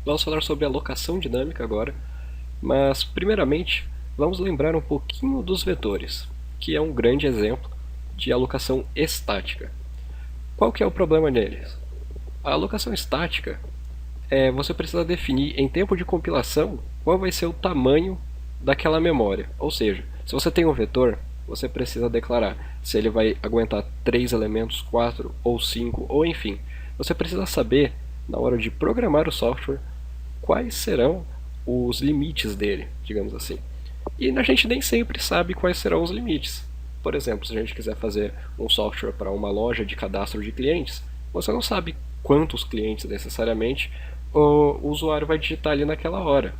Vamos falar sobre alocação dinâmica agora, mas primeiramente vamos lembrar um pouquinho dos vetores, que é um grande exemplo de alocação estática. Qual que é o problema neles? A alocação estática você precisa definir em tempo de compilação qual vai ser o tamanho daquela memória. Ou seja, se você tem um vetor, você precisa declarar se ele vai aguentar 3 elementos, 4 ou 5, ou enfim. Você precisa saber, na hora de programar o software, quais serão os limites dele, digamos assim. E a gente nem sempre sabe quais serão os limites. Por exemplo, se a gente quiser fazer um software para uma loja de cadastro de clientes, você não sabe quantos clientes necessariamente o usuário vai digitar ali naquela hora.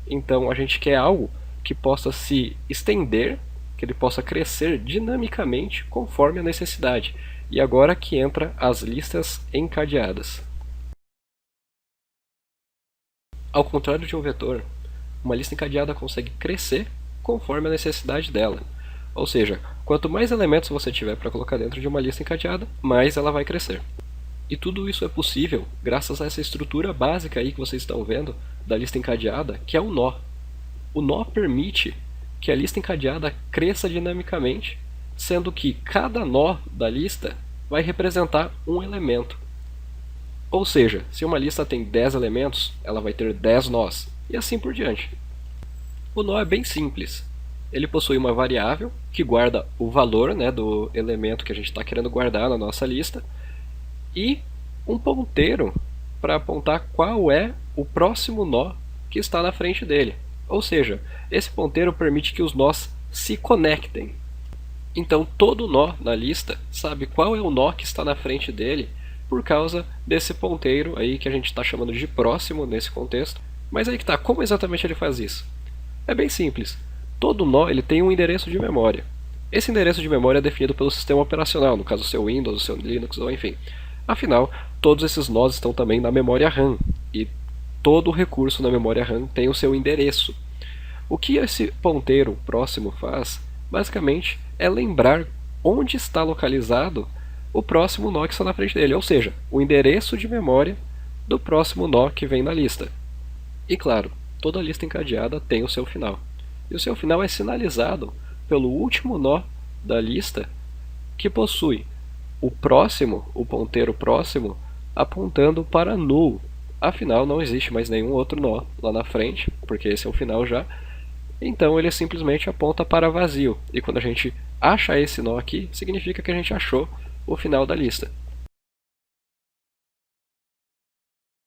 Então a gente quer algo que possa se estender, que ele possa crescer dinamicamente conforme a necessidade. E agora que entra as listas encadeadas. Ao contrário de um vetor, uma lista encadeada consegue crescer conforme a necessidade dela. Ou seja, quanto mais elementos você tiver para colocar dentro de uma lista encadeada, mais ela vai crescer. E tudo isso é possível graças a essa estrutura básica aí que vocês estão vendo da lista encadeada, que é o nó. O nó permite que a lista encadeada cresça dinamicamente, sendo que cada nó da lista vai representar um elemento. Ou seja, se uma lista tem 10 elementos, ela vai ter 10 nós, e assim por diante. O nó é bem simples. Ele possui uma variável que guarda o valor do elemento que a gente está querendo guardar na nossa lista, e um ponteiro para apontar qual é o próximo nó que está na frente dele. Ou seja, esse ponteiro permite que os nós se conectem. Então todo nó na lista sabe qual é o nó que está na frente dele por causa desse ponteiro aí que a gente está chamando de próximo nesse contexto. Mas aí que está, como exatamente ele faz isso? É bem simples. Todo nó ele tem um endereço de memória. Esse endereço de memória é definido pelo sistema operacional, no caso o seu Windows, o seu Linux, ou enfim. Afinal, todos esses nós estão também na memória RAM, e todo recurso na memória RAM tem o seu endereço. O que esse ponteiro próximo faz, basicamente, é lembrar onde está localizado o próximo nó que está na frente dele, ou seja, o endereço de memória do próximo nó que vem na lista. E claro, toda lista encadeada tem o seu final. E o seu final é sinalizado pelo último nó da lista, que possui o próximo, o ponteiro próximo, apontando para null. Afinal, não existe mais nenhum outro nó lá na frente, porque esse é o final já. Então ele simplesmente aponta para vazio. E quando a gente acha esse nó aqui, significa que a gente achou o final da lista.